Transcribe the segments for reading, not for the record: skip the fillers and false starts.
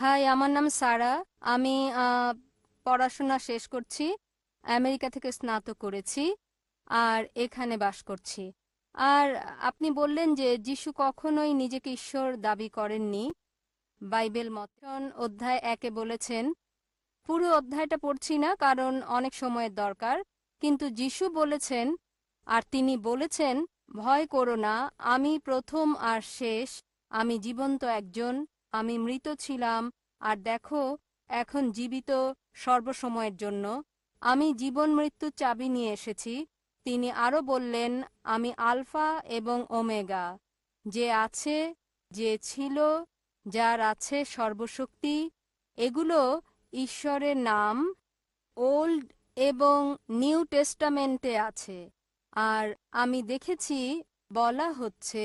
High, আমার নাম সারা। আমি পড়াশোনা শেষ করছি। আমেরিকা থেকে স্নাতক করেছি আর এখানে বাস করছি। আর আপনি বললেন যে যিশু কখনোই নিজেকে ঈশ্বর দাবি করেননি। বাইবেল মতন অধ্যায় 1-এ বলেছেন। পুরো অধ্যায়টা পড়ছি না কারণ অনেক সময়ের দরকার, কিন্তু যিশু বলেছেন, আর তিনি বলেছেন, ভয় করো না, আমি প্রথম আর শেষ, আমি জীবন্ত একজন, আমি মৃত ছিলাম আর দেখো এখন জীবিত সর্বসময়ের জন্য, আমি জীবন মৃত্যুর চাবি নিয়ে এসেছি। তিনি আরো বললেন, আমি আলফা এবং ওমেগা, যে আছে, যে ছিল, যার আছে সর্বশক্তি। এগুলো ঈশ্বরের নাম। ওল্ড এবং নিউ টেস্টামেন্টে আছে। আর আমি দেখেছি বলা হচ্ছে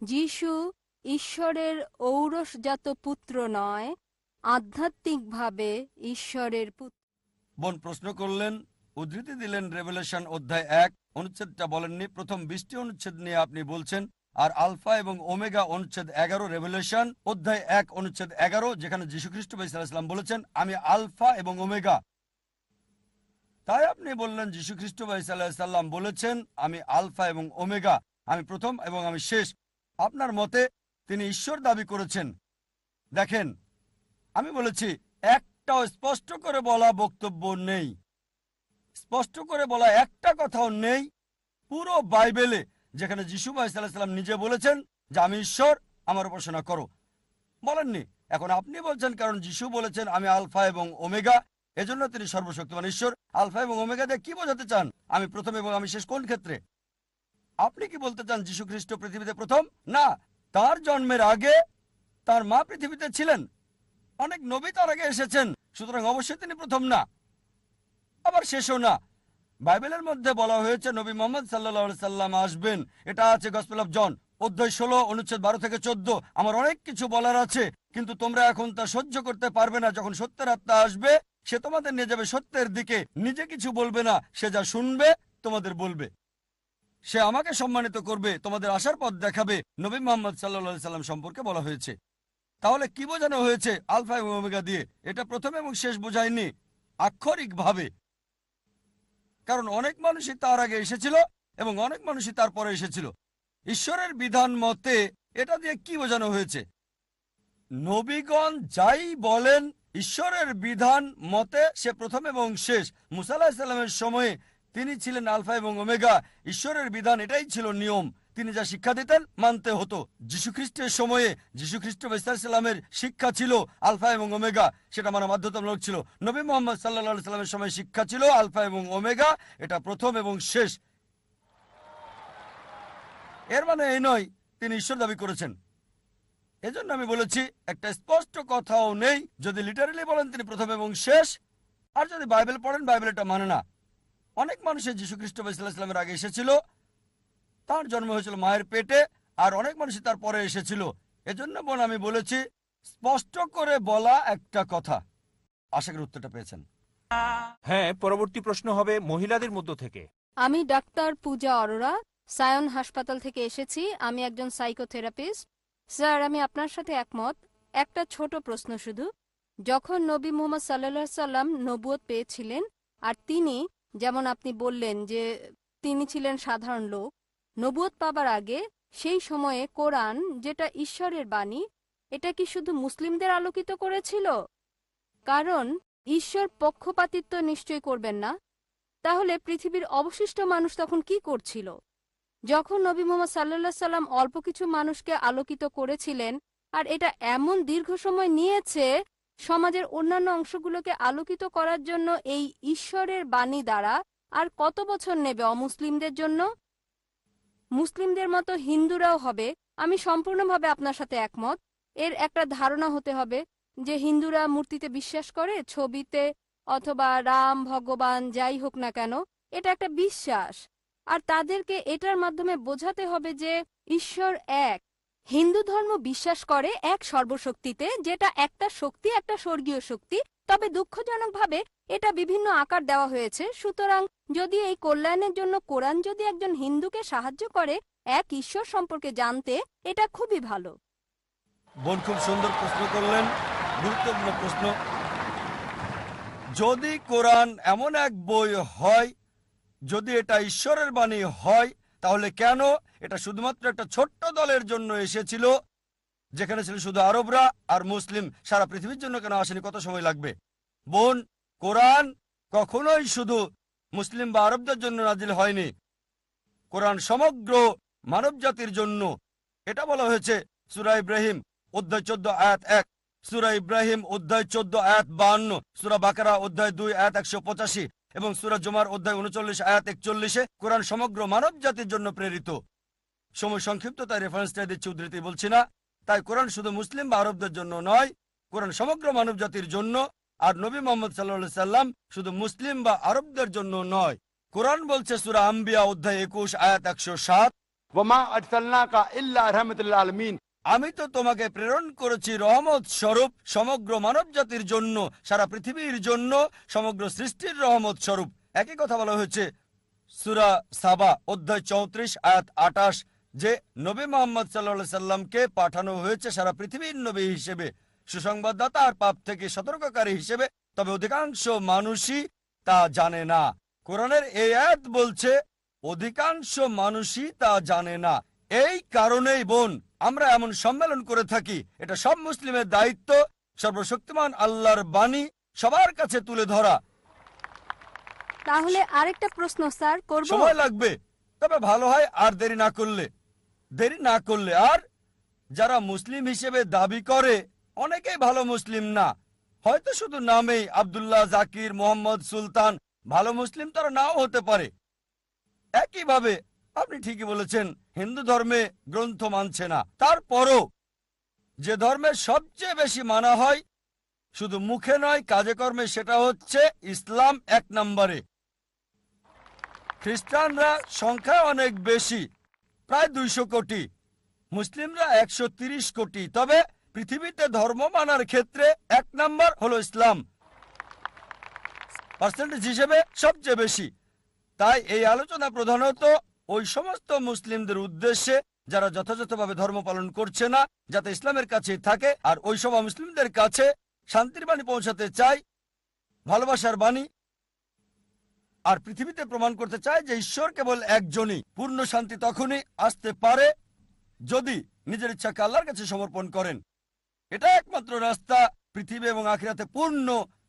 যিশু ঈশ্বরের ঔরসজাত পুত্র নয়, আধ্যাত্মিকভাবে ঈশ্বরের পুত্র। বোন প্রশ্ন করলেন, উদ্ধৃতি দিলেন রেভেলেশন অধ্যায় 1, অনুচ্ছেদটা বলেননি। প্রথম 20টি অনুচ্ছেদ নিয়ে আপনি বলছেন। আর আলফা এবং ওমেগা অনুচ্ছেদ 11, রেভেলেশন অধ্যায় 1 অনুচ্ছেদ 11, যেখানে যীশুখ্রিস্ট ভাই সাল্লাল্লাহু আলাইহি ওয়াসাল্লাম বলেছেন, আমি আলফা এবং ওমেগা। তাই আপনি বললেন যীশুখ্রিস্ট ভাই সাল্লাল্লাহু আলাইহি ওয়াসাল্লাম বলেছেন, আমি আলফা এবং ওমেগা, আমি প্রথম এবং আমি শেষ। আপনার মতে তিনি ঈশ্বর দাবি করেছেন। দেখেন, আমি বলেছি একটাও স্পষ্ট করে বলা বক্তব্য নেই, স্পষ্ট করে বলা একটা কথাও নেই পুরো বাইবেলে যেখানে যীশু ভাই সাল্লাল্লাহু আলাইহি ওয়াসাল্লাম নিজে বলেছেন যে আমি ঈশ্বর, আমার উপাসনা করো। বলেননি। এখন আপনি বলছেন কারণ যীশু বলেছেন আমি আলফা এবং ওমেগা, এজন্য তিনি সর্বশক্তিমান ঈশ্বর। আলফা এবং ওমেগা দিয়ে কি বোঝাতে চান? আমি প্রথম এবং আমি শেষ কোন ক্ষেত্রে? আপনি কি বলতে চান যীশু খ্রিস্ট পৃথিবীতে প্রথম? না, তার জন্মের আগে তার মা পৃথিবীতে ছিলেন। অনেক নবী তার আগে এসেছেন, সুতরাং অবশ্যই তিনি প্রথম না, আবার শেষও না। বাইবেলের মধ্যে বলা হয়েছে নবী মোহাম্মদ সাল্লাল্লাহু আলাইহি সাল্লাম আসবেন। এটা আছে গসপেল অফ জন অধ্যায় 16 অনুচ্ছেদ 12 থেকে 14। আমার অনেক কিছু বলার আছে, কিন্তু তোমরা এখন তা সহ্য করতে পারবে না। যখন সত্যের আত্মা আসবে, সে তোমাদের নিয়ে যাবে সত্যের দিকে। নিজে কিছু বলবে না, সে যা শুনবে তোমাদের বলবে। সে আমাকে সম্মানিত করবে, তোমাদের আসার পথ দেখাবে। নবী মোহাম্মদ সাল্লাল্লাহু আলাইহি সাল্লাম সম্পর্কে বলা হয়েছে। তাহলে কি বোঝানো হয়েছে আলফা এবং ওমেগা দিয়ে? এটা প্রথম এবং শেষ বোঝায়নি আক্ষরিকভাবে, কারণ অনেক মানুষই তার আগে এসেছিল এবং অনেক মানুষই তারপরে এসেছিল। ঈশ্বরের বিধান মতে এটা দিয়ে কি বোঝানো হয়েছে? নবীগণ যাই বলেন ঈশ্বরের বিধান মতে সে প্রথম এবং শেষ। মুসা আলাইহিস সালামের সময়ে তিনি ছিলেন আলফা এবং ওমেগা। ঈশ্বরের বিধান এটাই ছিল নিয়ম। তিনি যা শিক্ষা দিতেন মানতে হতো। যীশুখ্রিস্টের সময়ে যীশুখ্রিস্ট সাল্লামের শিক্ষা ছিল আলফা এবং ওমেগা, সেটা মানা বাধ্যতামূলক ছিল। নবী মোহাম্মদ সাল্লাল্লাহু আলাইহি সাল্লামের সময় শিক্ষা ছিল আলফা এবং ওমেগা, এটা প্রথম এবং শেষ। এর মানে এই নয় তিনি ঈশ্বর দাবি করেছেন। এজন্য আমি বলেছি একটা স্পষ্ট কথাও নেই। যদি লিটারেলি বলেন তিনি প্রথম এবং শেষ, আর যদি বাইবেল পড়েন বাইবেল এটা মানে না। অনেক মানুষের যীশুখ্রিস্ট ইসলামের আগে এসেছিল, তার জন্ম হয়েছিল মায়ের পেটে, আর অনেক মানুষই তার পরে এসেছিল। এজন্য বোন আমি বলেছি স্পষ্ট করে বলা একটা কথা। আশা করি উত্তরটা পেয়েছেন। হ্যাঁ, পরবর্তী প্রশ্ন হবে মহিলাদের মধ্য থেকে। আমি ডাক্তার পূজা অরোরা, সায়ন হাসপাতাল থেকে এসেছি। আমি একজন সাইকোথেরাপিস্ট। স্যার, আমি আপনার সাথে একমত। একটা ছোট প্রশ্ন শুধু। যখন নবী মুহাম্মদ সাল্লাল্লাহু আলাইহি সাল্লাম নবুয়ত পেয়েছিলেন, আর তিনি, যেমন আপনি বললেন যে তিনি ছিলেন সাধারণ লোক, নবুয়ত পাবার আগে সেই সময়ে কোরআন, যেটা ঈশ্বরের বাণী, এটা কি শুধু মুসলিমদের আলোকিত করেছিল? কারণ ঈশ্বর পক্ষপাতিত্ব নিশ্চয় করবেন না। তাহলে পৃথিবীর অবশিষ্ট মানুষ তখন কি করছিল? যখন নবী মুহাম্মদ সাল্লাল্লাহু আলাইহি সাল্লাম অল্প কিছু মানুষকে আলোকিত করেছিলেন, আর এটা এমন দীর্ঘ সময় নিয়েছে সমাজের অন্যান্য অংশগুলোকে আলোকিত করার জন্য এই ঈশ্বরের বাণী দ্বারা, আর কত বছর নেবে অমুসলিমদের জন্য? মুসলিমদের মতো হিন্দুরাও হবে। আমি সম্পূর্ণভাবে আপনার সাথে একমত। এর একটা ধারণা হতে হবে যে হিন্দুরা মূর্তিতে বিশ্বাস করে, ছবিতে, অথবা রাম ভগবান যাই হোক না কেন, এটা একটা বিশ্বাস। আর তাদেরকে এটার মাধ্যমে বোঝাতে হবে যে ঈশ্বর এক। হিন্দু ধর্ম বিশ্বাস করে এক সর্বশক্তিতে, যেটা একটা শক্তি, একটা স্বর্গীয় শক্তি। তবে দুঃখজনকভাবে এটা বিভিন্ন আকার দেওয়া হয়েছে। সুতরাং যদি এই কল্যাণের জন্য কোরআন যদি একজন হিন্দুকে সাহায্য করে এক ঈশ্বর সম্পর্কে জানতে, এটা খুবই ভালো। বোন খুব সুন্দর প্রশ্ন করলেন। গুরুত্বপূর্ণ প্রশ্ন। যদি কোরআন এমন এক বই হয়, যদি এটা ঈশ্বরের বাণী হয়, তাহলে কেন এটা শুধুমাত্র একটা ছোট্ট দলের জন্য এসেছিল, যেখানে ছিল শুধু আরবরা আর মুসলিম? সারা পৃথিবীর জন্য কেন আসেনি? কত সময় লাগবে? বোন, কোরআন কখনোই শুধু মুসলিম বা আরবদের জন্য নাজিল হয়নি। কোরআন সমগ্র মানব জাতির জন্য। এটা বলা হয়েছে সূরা ইব্রাহিম অধ্যায় 14 আয়াত 1, সূরা ইব্রাহিম অধ্যায় 14 আয়াত 52, সূরা বাকারা অধ্যায় 2 আয়াত 185 এবং সূরা জুমার অধ্যায় 39 আয়াত 41-এ কোরআন সমগ্র মানব জাতির জন্য প্রেরিত। সময় সংক্ষিপ্ত, তাই রেফারেন্সটা দিচ্ছি, উদ্ধৃতি বলছি না। তাই কোরআন শুধু মুসলিম বা আরবদের জন্য নয়, কোরআন সমগ্র মানব জাতির জন্য। আর নবী মুহাম্মদ সাল্লাল্লাহু আলাইহি সাল্লাম শুধু মুসলিম বা আরবদের জন্য নয়। কোরআন বলছে সূরা আম্বিয়া অধ্যায় 21 আয়াত 107, ওয়ামা আরসালনাকা ইল্লা রাহমাতাল লিল আলামিন, আমি তো তোমাকে প্রেরণ করেছি রহমত স্বরূপ সমগ্র মানব জাতির জন্য, সারা পৃথিবীর জন্য, সমগ্র সৃষ্টির রহমত স্বরূপ। একই কথা বলা হয়েছে সূরা সাবা অধ্যায় 34 আয়াত 28, যে নবী মুহাম্মদ সাল্লাল্লাহু আলাইহি সাল্লামকে পাঠানো হয়েছে সারা পৃথিবীর নবী হিসেবে, সুসংবাদদাতা আর পাপ থেকে সতর্ককারী হিসেবে। তবে অধিকাংশ মানুষই তা জানে না। কোরআনের এই আয়াত বলছে অধিকাংশ মানুষই তা জানে না। এই কারণেই বোন, আমরা এমন সম্মেলন করে থাকি। এটা সব মুসলিমের দায়িত্ব, সর্বশক্তিমান আল্লাহর বাণী সবার কাছে তুলে ধরা। তাহলে আরেকটা প্রশ্ন স্যার করব? সময় লাগবে, তবে ভালো হয় আর দেরি না করলে। আর যারা মুসলিম হিসেবে দাবি করে, অনেকেই ভালো মুসলিম না, হয়তো শুধু নামেই আব্দুল্লাহ, জাকির, মোহাম্মদ, সুলতান। ভালো মুসলিম তারা নাও হতে পারে। একইভাবে আপনি ঠিকই বলেছেন, হিন্দু ধর্মে গ্রন্থ মানছে না। তারপরও যে ধর্মে সবচেয়ে বেশি মানা হয়, শুধু মুখে নয় কাজে কর্মে, সেটা হচ্ছে ইসলাম 1 নম্বরে। খ্রিস্টানরা সংখ্যায় অনেক বেশি, প্রায় 200 কোটি, মুসলিমরা 130 কোটি। তবে পৃথিবীতে ধর্ম মানার ক্ষেত্রে 1 নম্বর হলো ইসলাম, পার্সেন্টেজ হিসেবে সবচেয়ে বেশি। তাই এই আলোচনা প্রধানত ওই সমস্ত মুসলিমদের উদ্দেশ্যে যারা যথাযথভাবে ধর্ম পালন করছে না, যাতে ইসলামের কাছে থাকে। আর ওই সব মুসলিমদের কাছে শান্তির বাণী পৌঁছাতে চাই, ভালোবাসার বাণী, আর পৃথিবীতে প্রমাণ করতে চায় যে ঈশ্বর কেবল একজনই। পূর্ণ শান্তি তখনই আসতে পারে যদি নিজের ইচ্ছাকে আল্লাহর কাছে সমর্পণ করেন। এটা একমাত্র রাস্তা পৃথিবী এবং আখিরাতে পূর্ণ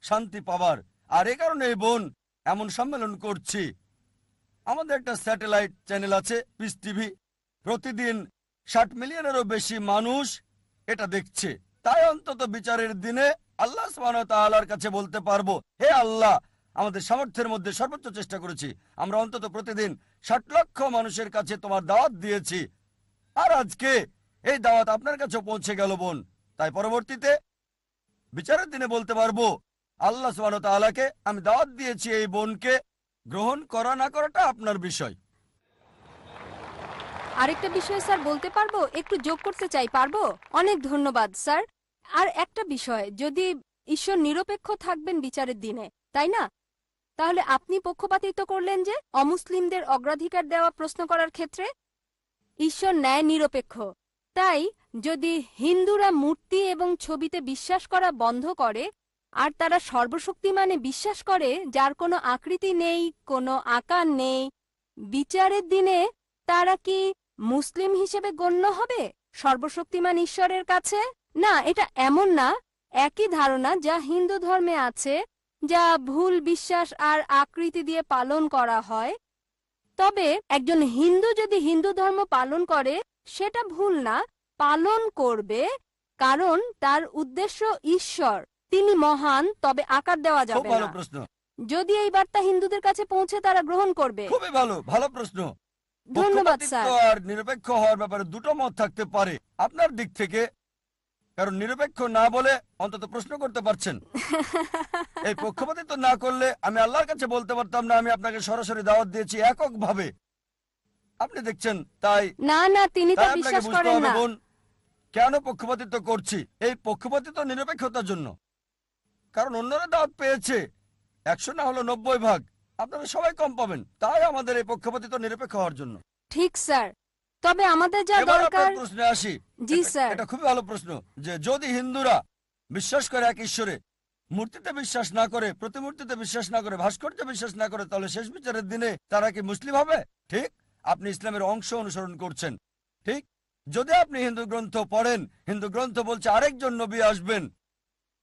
শান্তি পাবার। আর এ কারণে এই বোন এমন সম্মেলন করছি। আমাদের একটা স্যাটেলাইট চ্যানেল আছে, পিস টিভি। প্রতিদিন 60 মিলিয়নেরও বেশি মানুষ এটা দেখছে। তাই অন্তত বিচারের দিনে আল্লাহ সুবহানাহু ওয়া তাআলার কাছে বলতে পারবো, হে আল্লাহ, আমাদের সামর্থ্যের মধ্যে সর্বোচ্চ চেষ্টা করেছি। আমরা অন্তত প্রতিদিন 60 লক্ষ মানুষের কাছে তোমার দাওয়াত দিয়েছি। আর আজকে এই দাওয়াত আপনার কাছে পৌঁছে গেল বোন। তাই পরবর্তীতে বিচারের দিনে বলতে পারবো, আল্লাহ সুবহানাহু ওয়া তাআলাকে আমি দাওয়াত দিয়েছি, এই বোনকে গ্রহণ করা না করাটা আপনার বিষয়। আরেকটা বিষয় স্যার বলতে পারবো? একটু যোগ করতে চাই, পারবো? অনেক ধন্যবাদ স্যার। আর একটা বিষয়, যদি ঈশ্বর নিরপেক্ষ থাকবেন বিচারের দিনে, তাই না? তাহলে আপনি পক্ষপাতিত্ব করলেন যে অমুসলিমদের অগ্রাধিকার দেওয়া প্রশ্ন করার ক্ষেত্রে। ঈশ্বর ন্যায় নিরপেক্ষ। তাই যদি হিন্দুরা মূর্তি এবং ছবিতে বিশ্বাস করা বন্ধ করে, আর তারা সর্বশক্তিমানে বিশ্বাস করে যার কোনো আকৃতি নেই, কোনো আকার নেই, বিচারের দিনে তারা কি মুসলিম হিসেবে গণ্য হবে সর্বশক্তিমান ঈশ্বরের কাছে? না, এটা এমন না। একই ধারণা যা হিন্দু ধর্মে আছে, যা ভুল বিশ্বাস আর আকৃতি দিয়ে পালন করা হয়। তবে একজন হিন্দু যদি হিন্দু ধর্ম পালন করে, সেটা ভুল না, পালন করবে, কারণ তার উদ্দেশ্য ঈশ্বর, তিনি মহান। তবে আকার দেওয়া খুব যাবে ভালো না। প্রশ্ন, যদি এই বার্তা হিন্দুদের কাছে পৌঁছে, তারা গ্রহণ করবে। খুবই ভালো প্রশ্ন। ধন্যবাদ পক্ষপাতিত্ব স্যার। আর নিরপেক্ষ হওয়ার ব্যাপারে দুটো মত থাকতে পারে আপনার দিক থেকে, কারণ নিরপেক্ষ না বলে অন্তত প্রশ্ন করতে পারছেন। এই পক্ষপাতিত্ব না করলে আমি আল্লাহর কাছে বলতে পারতাম না আমি আপনাকে সরাসরি দাওয়াত দিয়েছি এককভাবে। আপনি দেখছেন, তাই না না, তিনি তা আপনাকে বিশ্বাস বুঝতে করেন হবে না। বোন, কেন পক্ষপাতিত্ব করছি। এই পক্ষপাতিত্ব নিরপেক্ষতার জন্য, কারণ অন্যরা দাওয়াত পেয়েছে 100 না হলো 90 ভাগ, আপনারা সবাই কম পাবেন। তাই আমাদের এই পক্ষপাতিত্ব নিরপেক্ষ হওয়ার জন্য। ঠিক স্যার, তবে আমাদের যা এবার দরকার। আপনার প্রশ্নে আসি। জি স্যার। এটা খুবই ভালো প্রশ্ন, যে যদি হিন্দুরা বিশ্বাস করে এক ঈশ্বরে, মূর্তিতে বিশ্বাস না করে, প্রতিমূর্তিতে বিশ্বাস না করে, ভাস্কর্যে বিশ্বাস না করে, তাহলে শেষ বিচারের দিনে তারা কি মুসলিম হবে? ঠিক, আপনি ইসলামের অংশ অনুসরণ করছেন। ঠিক, যদি আপনি হিন্দু গ্রন্থ পড়েন, হিন্দু গ্রন্থ বলছে আরেকজন নবী আসবেন,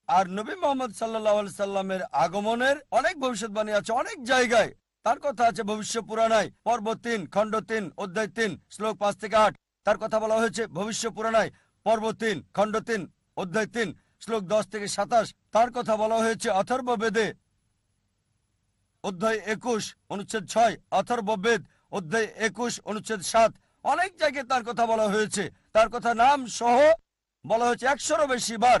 আর নবী মোহাম্মদ সাল্লাল্লাহু আলাইহি সাল্লামের আগমনের অনেক ভবিষ্যৎবাণী আছে অনেক জায়গায়। তার কথা আছে ভবিষ্য পুরাণায় পর্ব 3 খণ্ড 3 অধ্যায় 3 শ্লোক 5 থেকে 8। তার কথা বলা হয়েছে ভবিষ্য পুরাণায় পর্ব 3 খণ্ড 3 অধ্যায় 3 শ্লোক 10 থেকে 27। তার কথা বলা হয়েছে অথর্ববেদে অধ্যায় 21 অনুচ্ছেদ 6, অথর্ববেদ অধ্যায় 21 অনুচ্ছেদ 7। অনেক জায়গায় তার কথা বলা হয়েছে। তার কথা নাম সহ বলা হয়েছে 100-এরও বেশি বার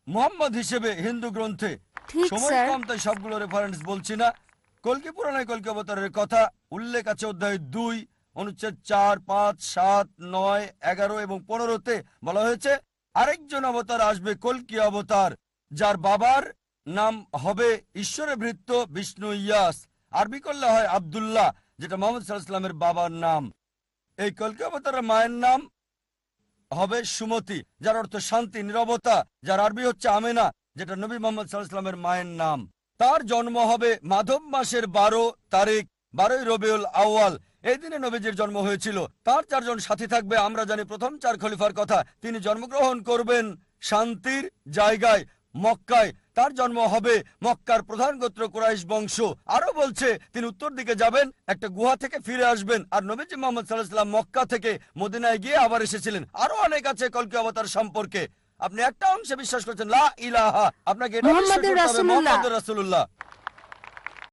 মুহাম্মদ হিসেবে হিন্দু গ্রন্থে। ঠিক সময় স্যার। কম তাই সবগুলো রেফারেন্স বলছি না। কল্কি পুরাণে কল্কি অবতারের কথা উল্লেখ আছে অধ্যায় 2 অনুচ্ছেদ 4, 5, 7, 9, 11 এবং 15-তে বলা হয়েছে আরেকজন অবতার আসবে, কল্কি অবতার, যার বাবার নাম হবে ঈশ্বরে ভৃত্য বিষ্ণু ইয়াস। আরবি করলে হয় আব্দুল্লাহ, যেটা মোহাম্মদ সাল্লাল্লাহু আলাইহি ওয়াসাল্লামের বাবার নাম। এই কল্কি অবতারের মায়ের নাম হবে সুমতি, যার অর্থ শান্তি, নীরবতা, যার আরবি হচ্ছে আমেনা, যেটা নবী মোহাম্মদ সাল্লাল্লাহু আলাইহি ওয়াসাল্লামের মায়ের নাম। তার জন্ম হবে মাধব মাসের 12 তারিখ, 12ই রবিউল আউয়াল। এই দিনে নবীজির জন্ম হয়েছিল। তার 4 জন সাথী থাকবে। আমরা জানি প্রথম 4 খলিফার কথা। তিনি জন্মগ্রহণ করবেন শান্তির জায়গায় মক্কায়। তার জন্ম হবে মক্কার প্রধান গোত্র কুরাইশ বংশ। আরো বলছে তিনি উত্তর দিকে যাবেন, একটা গুহা থেকে ফিরে আসবেন। আর নবীজি মুহাম্মদ সাল্লাল্লাহু আলাইহি ওয়াসাল্লাম মক্কা থেকে মদিনায় গিয়ে আবার এসেছিলেন। আরো অনেক আছে কল্কি অবতার সম্পর্কে। আপনি একটা অংশে বিশ্বাস করছেন লা ইলাহা, আপনাকে এটা বিশ্বাস মুহাম্মাদুর করতে হবে রাসূলুল্লাহ। মুহাম্মাদুর রাসূলুল্লাহ।